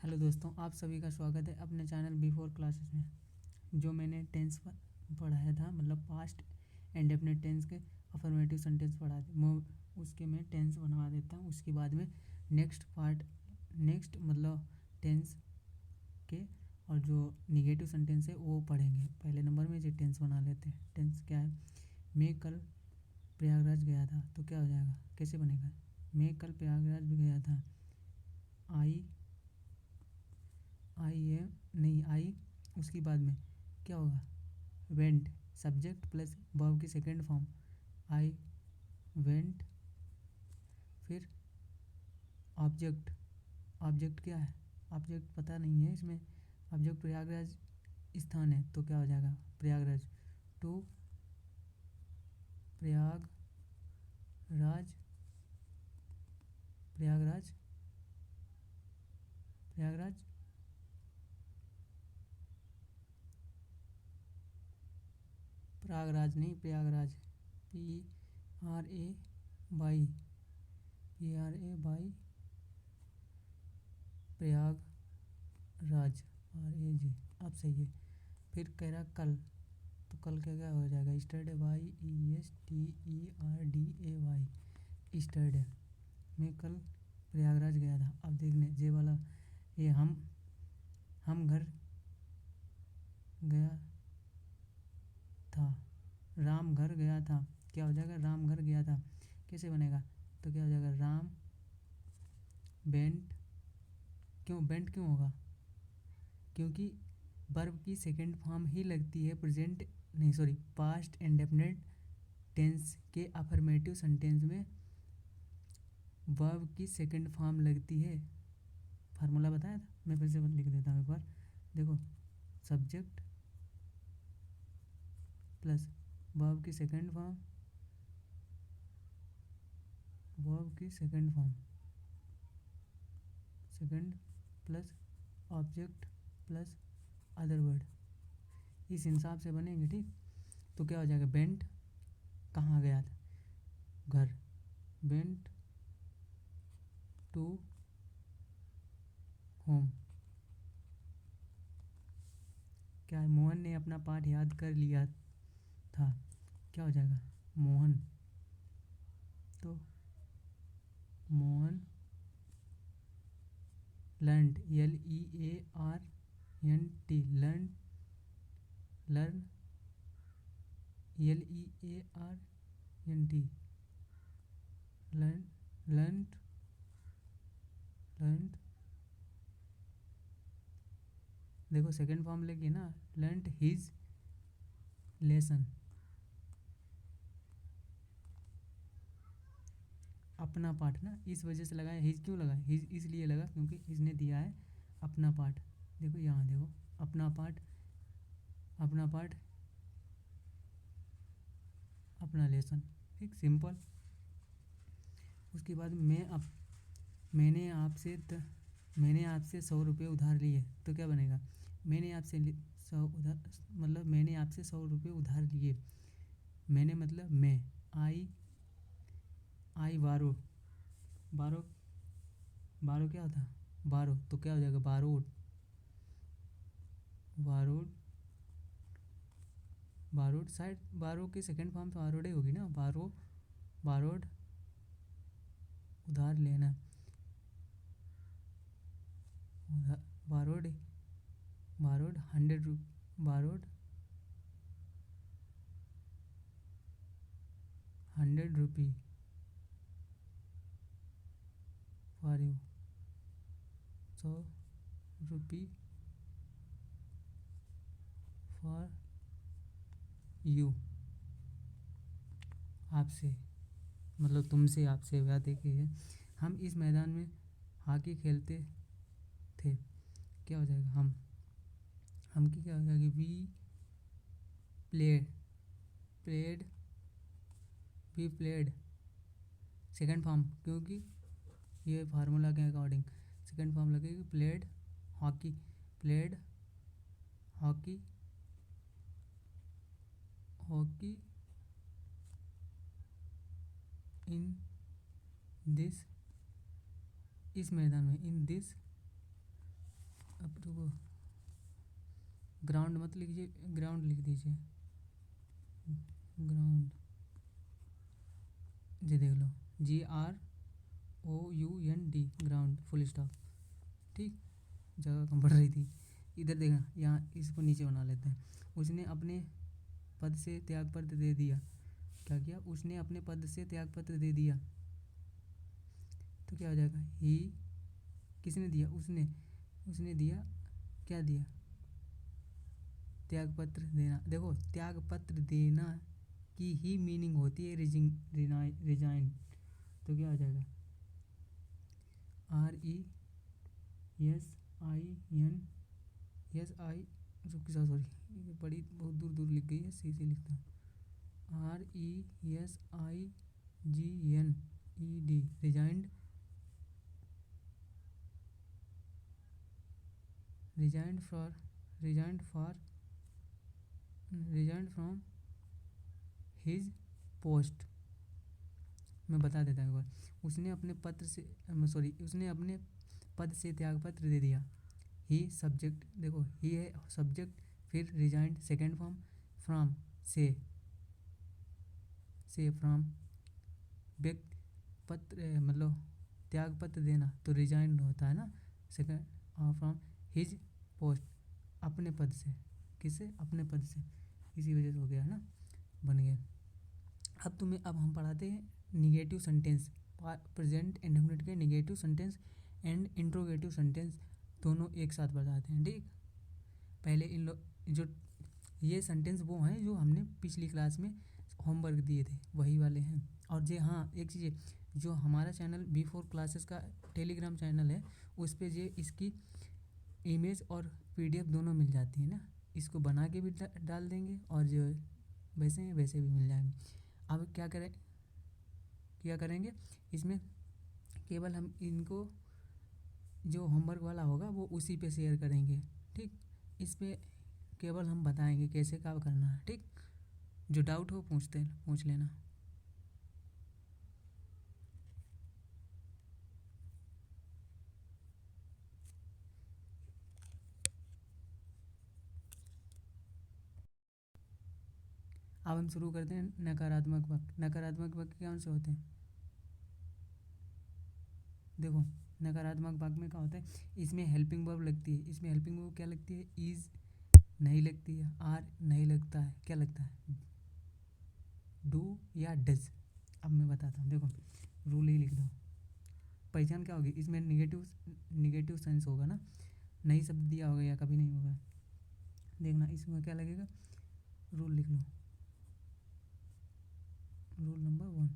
Hello दोस्तों, आप सभी का स्वागत है अपने चैनल बिफोर क्लासेस में। जो मैंने टेंस पढ़ाया था, मतलब पास्ट इंडेफिनिट टेंस के अफर्मेटिव सेंटेंस पढ़ाए थे, उसके मैं टेंस बनवा देता हूँ। उसके बाद में नेक्स्ट मतलब टेंस के और जो निगेटिव सेंटेंस है वो पढ़ेंगे। पहले नंबर में जो टेंस बना लेते हैं। टेंस क्या है? मैं कल प्रयागराज गया था, तो क्या हो जाएगा, कैसे बनेगा? मैं कल प्रयागराज भी गया था। आई उसके बाद में क्या होगा? वेंट, सब्जेक्ट प्लस वर्ब की सेकेंड फॉर्म आई वेंट। फिर ऑब्जेक्ट क्या है? ऑब्जेक्ट पता नहीं है इसमें। ऑब्जेक्ट प्रयागराज स्थान है, तो क्या हो जाएगा? प्रयागराज टू प्रयागराज प्रयागराज प्रयागराज प्रयागराज नहीं, प्रयागराज PRAY प्रयागराज RAG। अब सही है। फिर कह रहा कल, तो कल क्या क्या हो जाएगा? स्टरडे YESTERDAY स्टरडे। मैं कल प्रयागराज गया था। अब देखने जे वाला ये हम घर गया था। राम घर गया था, क्या हो जाएगा? राम घर गया था। कैसे बनेगा? तो क्या हो जाएगा? राम बेंट। क्यों बेंट क्यों होगा? क्योंकि वर्ब की सेकंड फॉर्म ही लगती है प्रेजेंट, नहीं सॉरी, पास्ट इंडेफिनिट टेंस के अफर्मेटिव सेंटेंस में वर्ब की सेकंड फॉर्म लगती है। फार्मूला बताया था, मैं फिर से लिख देता हूँ एक बार। देखो, सब्जेक्ट प्लस वर्ब की सेकंड फॉर्म, वर्ब की second plus object plus other word, इस हिसाब से बनेंगे। ठीक, तो क्या हो जाएगा? बेंट कहाँ गया था? घर। Went to home. क्या है? मोहन ने अपना पाठ याद कर लिया था, क्या हो जाएगा? मोहन, तो Mohan learned LEARNT learn LEARNT learned. देखो सेकंड फॉर्म लेके ना, लर्नड हिज लेसन। अपना पाठ ना, इस वजह से लगाया। हिज क्यों लगा? हिज इसलिए लगा क्योंकि इसने दिया है अपना पाठ। देखो यहाँ देखो, अपना पाठ अपना लेसन। ठीक, सिंपल। उसके बाद मैंने आपसे 100 रुपये उधार लिए, तो क्या बनेगा? मैंने आपसे 100 रुपये उधार लिए। मैंने मतलब मैं। आई बारो क्या होता? बारो, तो क्या हो जाएगा? बारोड शायद। बारो की सेकंड फॉर्म तो बारोडे होगी ना। बारोड उधार लेना। Borrowed 100 rupee for you. 100 rupee for you, आपसे मतलब तुमसे, आपसे वादे के है। हम इस मैदान में हॉकी खेलते थे, क्या हो जाएगा? हम की क्या हो जाएगी? Play played we played second form, क्योंकि ये फार्मूला के अकॉर्डिंग सेकंड फॉर्म लगेगी। Hockey played hockey hockey in this, इस मैदान में, इन दिस अब रुको, ग्राउंड मत लिखिए, ग्राउंड लिख दीजिए, ग्राउंड, ये देख लो, GROUND, ग्राउंड, फुल स्टॉप। ठीक, जगह कम पड़ रही थी। इधर देखना, यहाँ इसको नीचे बना लेते हैं। उसने अपने पद से त्यागपत्र दे दिया। क्या किया? उसने अपने पद से त्यागपत्र दे दिया, तो क्या हो जाएगा? ही, किसने दिया? उसने दिया, क्या दिया? त्यागपत्र देना। देखो, त्यागपत्र देना की ही मीनिंग होती है रिजाइन। तो क्या हो जाएगा? RESIN, रुक जा, सॉरी, ये बड़ी बहुत दूर दूर लिख गई है, सीधे लिखता हूँ। RESIGNED, resigned, resigned for, resigned from his post. मैं बता देता हूँ एक बार। उसने अपने पद से त्यागपत्र दे दिया। ही सब्जेक्ट, देखो ही है सब्जेक्ट, फिर रिजाइंड सेकेंड फॉर्म, फ्रॉम से फ्रॉम, व्यक्ति, पत्र मतलब त्यागपत्र देना तो रिजाइंड होता है ना, सेकेंड, फ्रॉम हिज पोस्ट, अपने पद से, किससे? अपने पद से, इसी वजह से हो गया है ना, बन गया। अब हम पढ़ाते हैं निगेटिव सेंटेंस, प्रेजेंट इंडेफिनिट के negative sentence and interrogative sentence दोनों एक साथ बताते हैं। ठीक, पहले जो ये सेंटेंस वो हैं जो हमने पिछली क्लास में होमवर्क दिए थे, वही वाले हैं। और जे हाँ, एक चीज़, जो हमारा चैनल B4 क्लासेस का टेलीग्राम चैनल है, उस पर ये इसकी इमेज और PDF दोनों मिल जाती है ना, इसको बना के भी डाल देंगे, और जो वैसे भी मिल जाएंगे। अब क्या करेंगे इसमें, केवल हम इनको जो होमवर्क वाला होगा वो उसी पे शेयर करेंगे। ठीक, इस पे केवल हम बताएंगे कैसे क्या करना है। ठीक, जो डाउट हो पूछ लेना। अब हम शुरू करते हैं नकारात्मक वाक्य। नकारात्मक वाक्य कौन से होते हैं? देखो, नकारात्मक वाक्य में क्या होता है, इसमें हेल्पिंग वर्ब लगती है। इसमें हेल्पिंग वर्ब क्या लगती है? इज नहीं लगती है, आर नहीं लगता है, क्या लगता है? डू या डज। अब मैं बताता हूँ, देखो, रूल ही लिख दो। पहचान क्या होगी इसमें? निगेटिव सेंस होगा ना, नहीं शब्द दिया होगा या कभी नहीं होगा। देखना इसमें क्या लगेगा, रूल लिख लो। रूल नंबर 1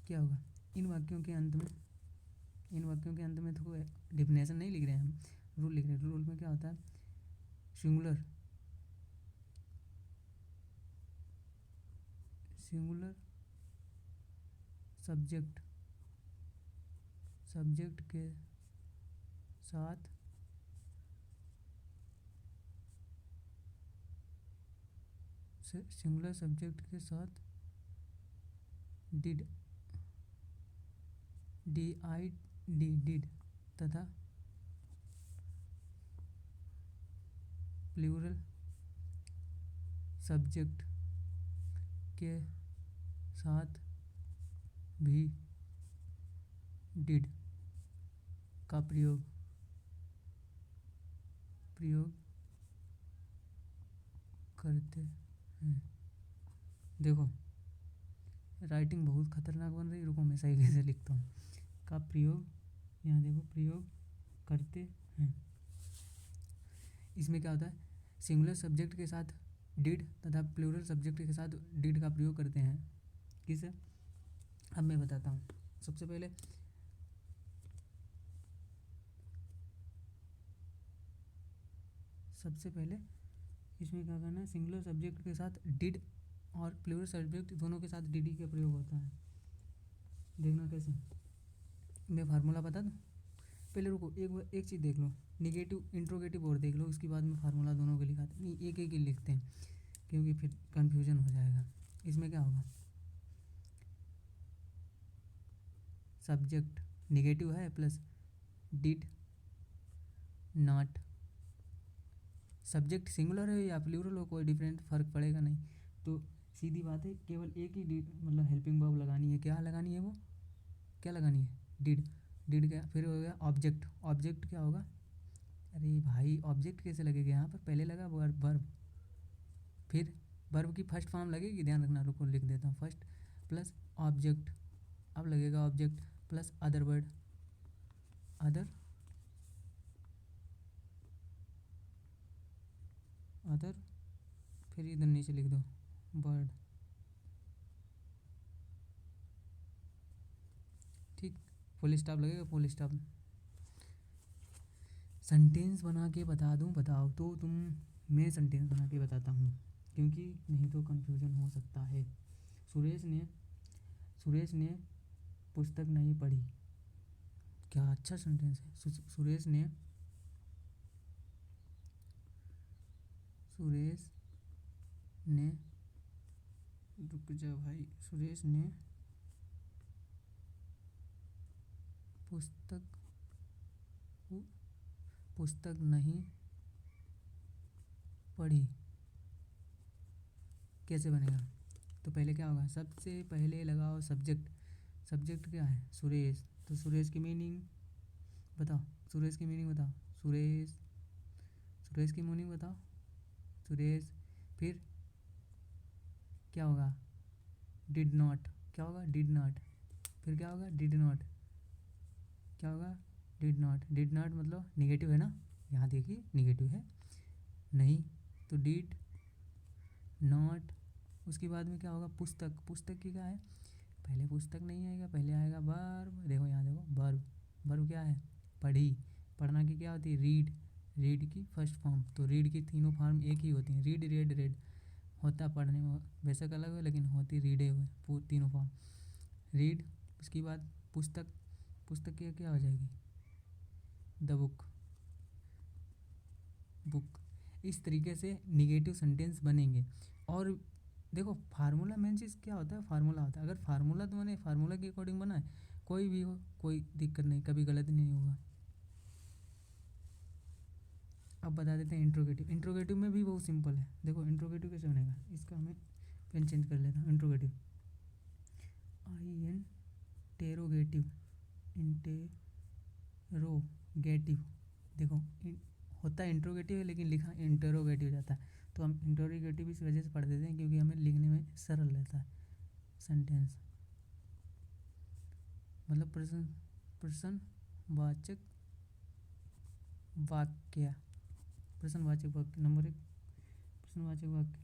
क्या होगा? इन वाक्यों के अंत में तो कोई डिफिनेशन नहीं लिख रहे हैं हम, रूल लिख रहे हैं। रूल में क्या होता है? सिंगुलर सब्जेक्ट के साथ सिंगुलर सब्जेक्ट के साथ डिड तथा प्लूरल सब्जेक्ट के साथ भी डिड का प्रयोग करते हैं। देखो, राइटिंग बहुत खतरनाक बन रही, रुको मैं सही से लिखता हूँ। का प्रयोग, यहाँ देखो, प्रयोग करते हैं। इसमें क्या होता है? सिंगुलर सब्जेक्ट के साथ डिड तथा प्लूरल सब्जेक्ट के साथ डिड का प्रयोग करते हैं। किस? अब मैं बताता हूँ। सबसे पहले इसमें क्या करना है? सिंगुलर सब्जेक्ट के साथ डिड और प्लूरल सब्जेक्ट दोनों के साथ डिड का प्रयोग होता है। देखना कैसे, मैं फार्मूला बता दूँ? पहले रुको, एक चीज़ देख लो, निगेटिव इंट्रोगेटिव और देख लो, उसके बाद में फार्मूला दोनों के लिखाते नहीं, एक ही लिखते हैं क्योंकि फिर कन्फ्यूजन हो जाएगा। इसमें क्या होगा? सब्जेक्ट निगेटिव है plus did not. Subject singular है या प्लूरल हो कोई डिफरेंट फ़र्क पड़ेगा नहीं। तो सीधी बात है, केवल एक ही डिड मतलब हेल्पिंग वर्ब लगानी है। क्या लगानी है? वो क्या लगानी है? डिड। डिड क्या? फिर हो गया ऑब्जेक्ट। ऑब्जेक्ट क्या होगा? अरे भाई ऑब्जेक्ट कैसे लगेगा यहाँ पर? पहले लगा वर्ब वर्ब, फिर वर्ब की फर्स्ट फॉर्म लगेगी, ध्यान रखना। रुको लिख देता हूँ। फर्स्ट प्लस ऑब्जेक्ट, अब लगेगा object plus other word, other other, फिर इधर नीचे लिख दो वर्ड। ठीक, फुल स्टॉप लगेगा, फुल स्टॉप। सेंटेंस बना के बता दूं? बताओ तो तुम। मैं सेंटेंस बना के बताता हूँ, क्योंकि नहीं तो कंफ्यूजन हो सकता है। सुरेश ने पुस्तक नहीं पढ़ी। क्या अच्छा सेंटेंस है। सुरेश ने रुक जा भाई। सुरेश ने पुस्तक नहीं पढ़ी। कैसे बनेगा? तो पहले क्या होगा? सबसे पहले लगाओ सब्जेक्ट। सब्जेक्ट क्या है? सुरेश। तो सुरेश की मीनिंग बताओ। सुरेश की मीनिंग बताओ। सुरेश की मीनिंग बताओ। सुरेश, फिर क्या होगा? Did not. क्या होगा? Did not. फिर क्या होगा? Did not. क्या होगा? Did not. डिड नॉट मतलब निगेटिव है ना, यहाँ देखिए निगेटिव है, नहीं। तो डिड नॉट। उसके बाद में क्या होगा? पुस्तक। पुस्तक की क्या है? पहले पुस्तक नहीं आएगा, पहले आएगा वर्ब। देखो यहाँ देखो वर्ब। वर्ब क्या है? पढ़ी। पढ़ना की क्या होती है? रीड। रीड की फर्स्ट फॉर्म। तो रीड की तीनों फॉर्म एक ही होती हैं। रीड, रेड, रेड होता पढ़ने में बेशक अलग है, लेकिन होती रीडे हुए तीनों फॉर्म। रीड। उसके बाद पुस्तक। पुस्तक की क्या हो जाएगी? The book. बुक। इस तरीके से निगेटिव सेंटेंस बनेंगे। और देखो फार्मूला मेन चीज़ क्या होता है? फार्मूला होता है। अगर फार्मूला तो मैंने फार्मूला के अकॉर्डिंग बनाए, कोई भी हो कोई दिक्कत नहीं, कभी गलत नहीं होगा। अब बता देते हैं इंट्रोगेटिव। इंट्रोगेटिव में भी बहुत सिंपल है। देखो इंट्रोगेटिव कैसे बनेगा, इसका हमें पेन चेंज कर लेता हूँ। Interrogative, interrogative. इंटेरोगेटिव। देखो होता है इंट्रोगेटिव है, लेकिन लिखा इंटेरोगेटिव जाता है। तो हम इंटेरोगेटिव इस वजह से पढ़ देते हैं क्योंकि हमें लिखने में सरल रहता है। सेंटेंस मतलब प्रश्नवाचक वाक्य। प्रश्नवाचक वाक्य नंबर 1। प्रश्नवाचक वाक्य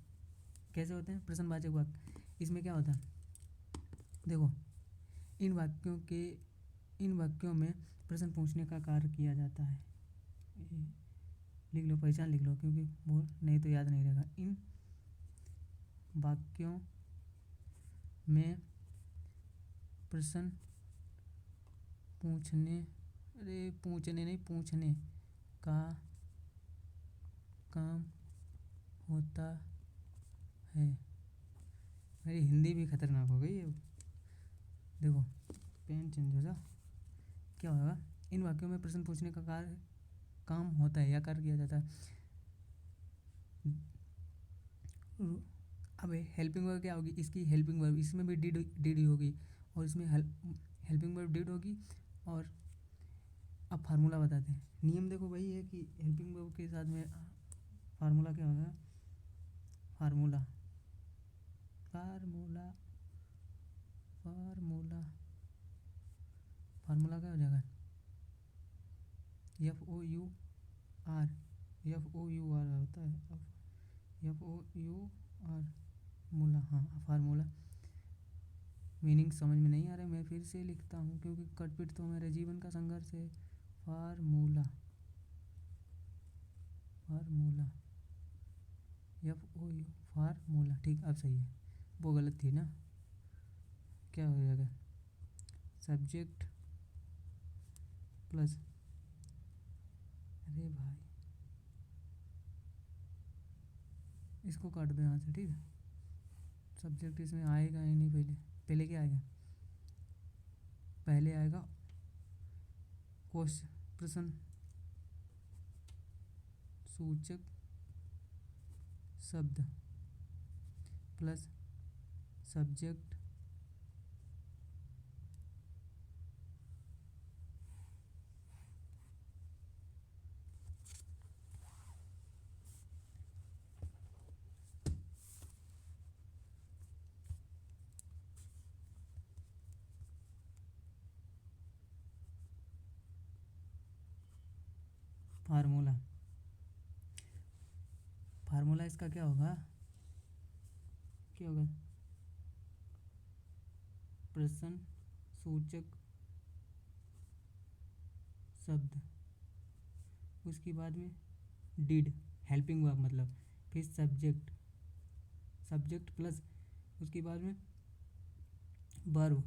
कैसे होते हैं? प्रश्नवाचक वाक्य इसमें क्या होता है? देखो इन वाक्यों में प्रश्न पूछने का कार्य किया जाता है। लिख लो, पहचान लिख लो, क्योंकि वो नहीं तो याद नहीं रहेगा। इन वाक्यों में प्रश्न पूछने का काम होता है। मेरी हिंदी भी खतरनाक हो गई है। देखो पेन चेंज हो जा। क्या होगा? इन वाक्यों में प्रश्न पूछने का काम होता है या कार्य किया जाता है। अब हेल्पिंग वर्ब क्या होगी? इसकी हेल्पिंग वर्ब, इसमें भी डिड ही होगी, और इसमें हेल्पिंग वर्ब डिड होगी। और अब फार्मूला बताते हैं। नियम देखो वही है कि हेल्पिंग वर्ब के साथ में फार्मूला क्या होगा? फार्मूला फार्मूला फार्मूला फार्मूला क्या हो जाएगा? FOUR। FOUR होता है, FOUR मूला। हाँ फार्मूला। मीनिंग समझ में नहीं आ रहा है, मैं फिर से लिखता हूँ क्योंकि कटपिट तो मेरे जीवन का संघर्ष है। Formula formula FOU formula. ठीक, अब सही है, वो गलत थी ना। क्या हो जाएगा? सब्जेक्ट प्लस, अरे भाई इसको काट दो यहाँ से, ठीक है। सब्जेक्ट इसमें आएगा ही नहीं। पहले क्या आएगा? पहले आएगा क्वेश्चन, प्रश्न, सूचक शब्द प्लस सब्जेक्ट फार्मूला। फार्मूला इसका क्या होगा, क्या होगा, प्रश्न सूचक शब्द, उसके बाद में डिड हेल्पिंग वर्ब मतलब, फिर सब्जेक्ट, सब्जेक्ट प्लस उसके बाद में वर्ब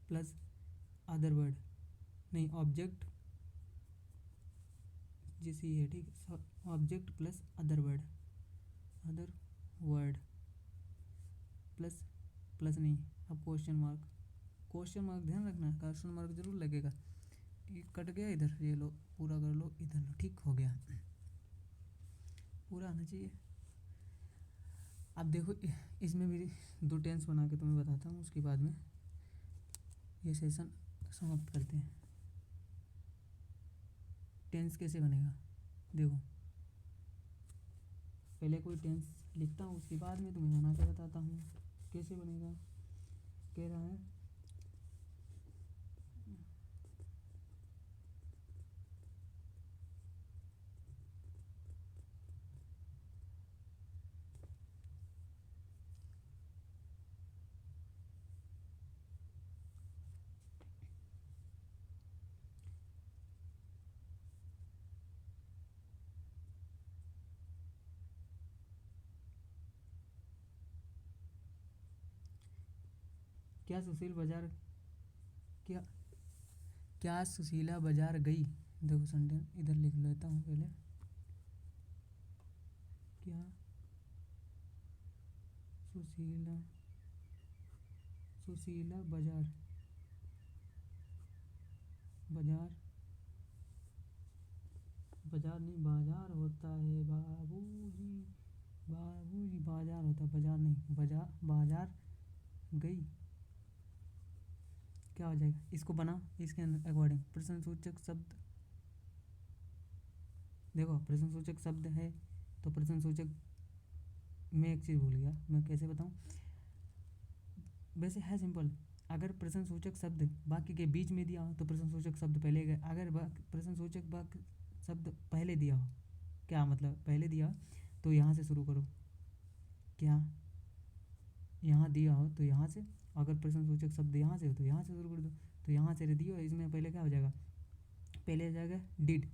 प्लस अदर वर्ड, नहीं ऑब्जेक्ट, जैसे ये ठीक है, object plus other word, other word plus, plus नहीं, अब क्वेश्चन मार्क, क्वेश्चन मार्क ध्यान रखना, क्वेश्चन मार्क जरूर लगेगा। ये कट गया इधर, ये लो पूरा कर लो, इधर लो, ठीक हो गया, पूरा आना चाहिए। अब देखो इसमें भी दो टेंस बना के तुम्हें बताता हूँ, उसके बाद में ये सेशन समाप्त करते हैं। टेंस कैसे बनेगा देखो, पहले कोई टेंस लिखता हूँ, उसके बाद में तुम्हें बना के बताता हूँ कैसे बनेगा। कह रहा है क्या सुशील बाजार, क्या क्या सुशीला बाजार गई, देखो संडे इधर लिख लेता हूँ पहले, क्या सुशीला, सुशीला बाजार, बाजार, बाजार नहीं बाजार होता है बाबूजी, बाबूजी बाजार होता है, बाजार नहीं, बाजार, बाजार गई, क्या हो जाएगा, इसको बनाओ इसके अकॉर्डिंग। प्रश्नसूचक शब्द, देखो प्रश्नसूचक शब्द है तो प्रश्नसूचक, मैं एक चीज़ भूल गया, मैं कैसे बताऊँ, वैसे है सिंपल, अगर प्रश्नसूचक शब्द वाक्य के बीच में दिया हो तो प्रश्नसूचक शब्द पहले गए, अगर प्रश्नसूचक वाक्य शब्द पहले दिया हो, क्या मतलब पहले दिया हो तो यहाँ से शुरू करो, क्या यहाँ दिया हो तो यहाँ से, अगर प्रश्नसूचक शब्द यहाँ से हो तो यहाँ से शुरू कर दो, तो यहाँ से दिया हो, इसमें पहले क्या हो जाएगा, पहले आ जाएगा डिड,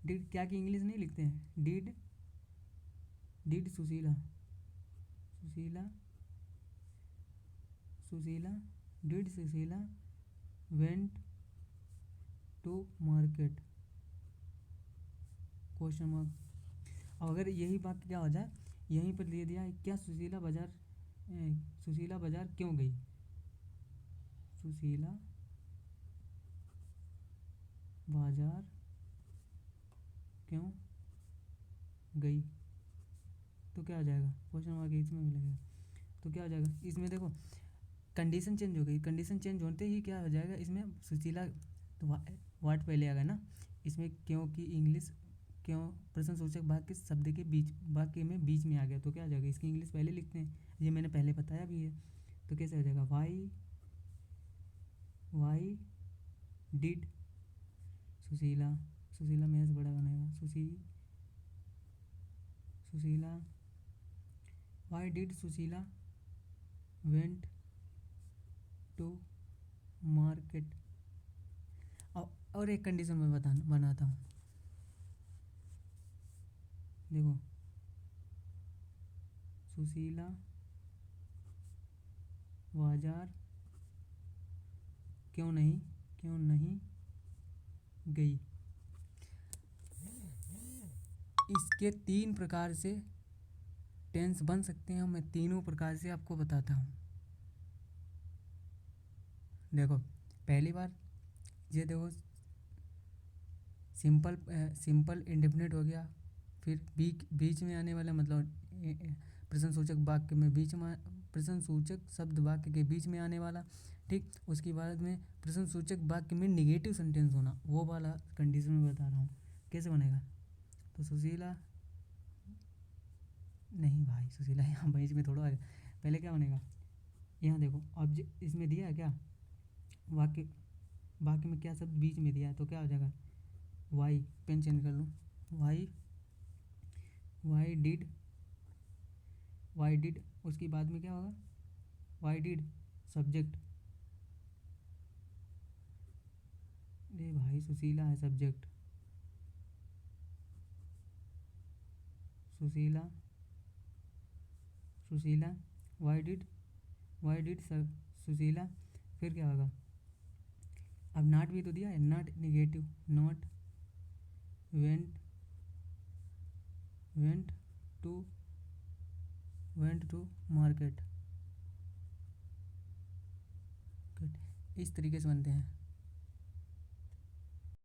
डिड क्या की इंग्लिश नहीं लिखते हैं, did, did Sushila, Sushila, Sushila, did Sushila went to market, question mark. अब अगर यही वाक्य क्या हो जाए, यहीं पर दे दिया क्या सुशीला बाजार, सुशीला बाजार क्यों गई, सुशीला बाजार क्यों गई, तो क्या हो जाएगा, क्वेश्चन मार्क इसमें भी लगेगा, तो क्या हो जाएगा, इसमें देखो कंडीशन चेंज हो गई, कंडीशन चेंज होते ही क्या हो जाएगा, इसमें सुशीला तो वाट पहले आ गया ना, इसमें क्यों की इंग्लिश, क्यों प्रश्नसूचक वाक्य शब्द के बीच, वाक्य में बीच में आ गया, तो क्या हो जाएगा, इसकी इंग्लिश पहले लिखते हैं, ये मैंने पहले बताया भी है, तो कैसे हो जाएगा, why, why did Sushila, Sushila में से बड़ा बनेगा, Sushila, why did Sushila went to market. और एक कंडीशन मैं बनाता हूँ, देखो सुशीला बाजार क्यों नहीं गई, इसके तीन प्रकार से टेंस बन सकते हैं, मैं तीनों प्रकार से आपको बताता हूँ। देखो पहली बार ये देखो सिंपल इंडेफिनिट हो गया। फिर बीच में आने वाला मतलब प्रश्नसूचक वाक्य में बीच में, प्रश्नसूचक शब्द वाक्य के बीच में आने वाला, ठीक। उसके बाद में प्रश्नसूचक वाक्य में निगेटिव सेंटेंस होना, वो वाला कंडीशन में बता रहा हूँ कैसे बनेगा। तो सुशीला, नहीं भाई सुशीला यहाँ बीच में थोड़ा आएगा, पहले क्या बनेगा, यहाँ देखो ऑब्जेक्ट इसमें दिया है क्या, वाक्य में क्या शब्द बीच में दिया है, तो क्या हो जाएगा, वाई, पेन चेंज कर लूँ, वाई डिड, उसके बाद में क्या होगा, वाई डिड सब्जेक्ट, अरे भाई सुशीला है subject, Sushila why did Sushila, फिर क्या होगा, अब नॉट भी तो दिया है, not negative, not went to market, इस तरीके से बनते हैं।